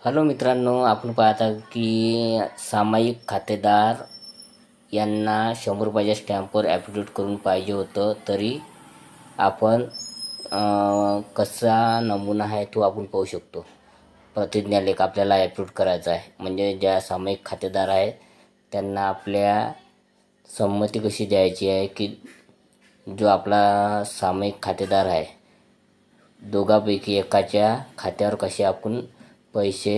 Hello मित्रांनो, आपण पाहता की सामायिक खातेदार यांना 100 रुपयाच्या स्टॅम्पवर ॲफिडेविट करून पाहिजे होतं, तरी आपण कसा नमुना आहे तो आपण पाहू शकतो. प्रतिज्ञालेख आपल्याला ॲफिडेविट करायचा आहे, म्हणजे ज्या सामायिक खातेदार आहेत त्यांना आपल्या संमती कशी द्यायची आहे की जो आपला सामायिक खातेदार आहे दोघांपैकी एकाच्या खात्यावर कसे आपण पैसे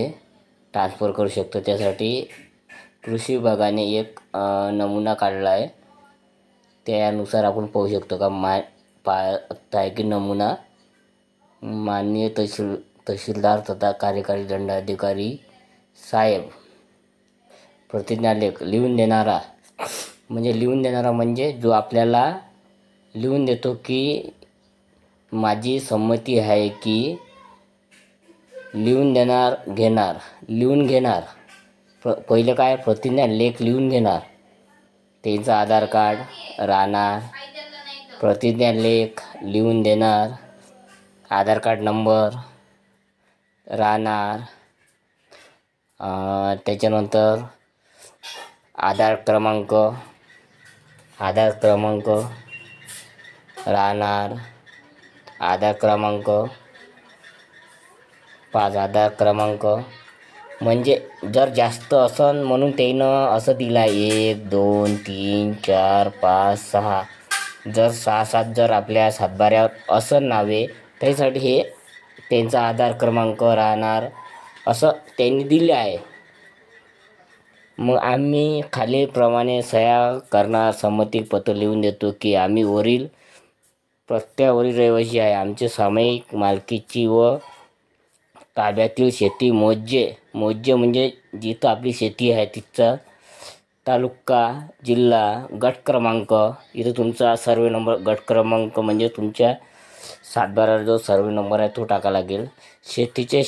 ट्रान्सफर करू शकतो. त्यासाठी कृषी विभागाने एक नमुना काढला आहे. त्यानुसार आपण पाहू शकतो का पाहता आहे की नमुना माननीय तहसीलदार तथा कार्यकारी दंडाधिकारी साहेब प्रतिज्ञालेख लिहून देणारा म्हणजे जो आपल्याला लिहून देतो की माझी संमती आहे की लिहून घेणार. पहिले काय प्रतिज्ञालेख लिहून घेणार, त्यांचं आधार कार्ड राहणार, प्रतिज्ञालेख लिहून देणार, आधार कार्ड नंबर राहणार, त्याच्यानंतर आधार क्रमांक राहणार, आधार क्रमांक 5 आधार क्रमांक. म्हणजे जर जास्त असन म्हणून त्यानं असं दिलं आहे 1 2 3 4 5 6, जर 6-7 जर आपल्या सातबाऱ्यावर असन नावे त्यासाठी हे त्यांचा आधार क्रमांक राहणार असं त्यांनी दिले आहे. मग आम्ही खालीलप्रमाणे सह्या करणार. संमतीपत्र लिहून देतो की आम्ही प्रत्ययावरील रहिवासी आहे. आमचे सामायिक मालकीची व ताब्यातील शेती मोजे म्हणजे जिथं आपली शेती आहे तिथचा तालुका, जिल्हा, गट क्रमांक, इथं तुमचा सर्वे नंबर, गट क्रमांक म्हणजे तुमच्या सातबारा जो सर्वे नंबर आहे तो टाका लागेल. शेतीचे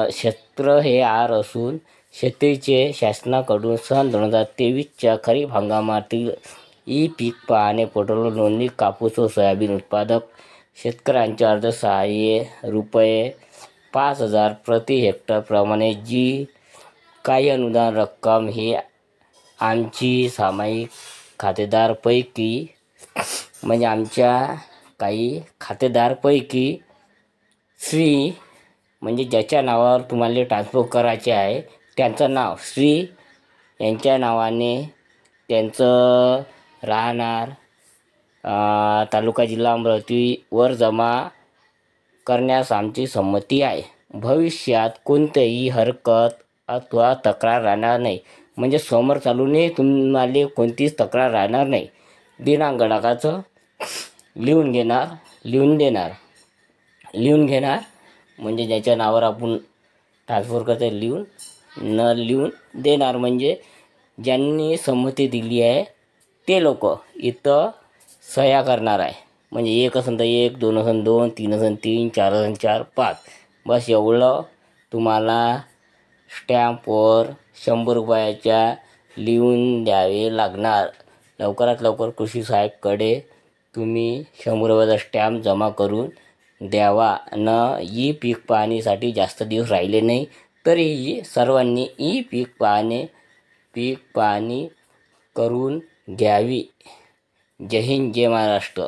क्षेत्र हे आर असून शेतीचे शासनाकडून सन 2023च्या खरीप हंगामातील ई पीक पाहणी पोर्टलवर नोंदणी. कापूस व सोयाबीन उत्पादक शेतकऱ्यांचे अर्थसहाय्य ₹5,000 प्रति हेक्टर प्रमाणे जी काही अनुदान रक्कम ही आमची सामायिक खातेदारपैकी म्हणजे आमच्या काही खातेदारपैकी श्री म्हणजे ज्याच्या नावावर तुम्हाला ट्रान्सफर करायचे आहे त्यांचं नाव श्री यांच्या नावाने त्यांचं राहणार तालुका जिल्हा अमरावतीवर जमा करण्यास आमची संमती आहे. भविष्यात कोणतीही हरकत अथवा तक्रार राहणार नाही. म्हणजे समोर चालूनही तुम्हाला कोणतीच तक्रार राहणार नाही. दिनांक गडाकाचं लिहून घेणार म्हणजे ज्याच्या नावावर आपण ट्रान्सफर करतो लिहून देणार म्हणजे ज्यांनी संमती दिली आहे ते लोक इथं सह्या करणार आहे. म्हणजे 1 असेल तर 1, 2 असेल 2, 3 असेल 3, 4 असेल 4, 5, बस एवढं तुम्हाला स्टॅम्पवर 100 रुपयाच्या लिहून द्यावे लागणार. लवकरात लवकर कृषी साहेबकडे तुम्ही 100 रुपयाचा स्टॅम्प जमा करून द्यावा. ई पीक पाहणीसाठी जास्त दिवस राहिले नाही, तरीही सर्वांनी ई पीक पाहणी करून घ्यावी. जय हिंद, जय महाराष्ट्र.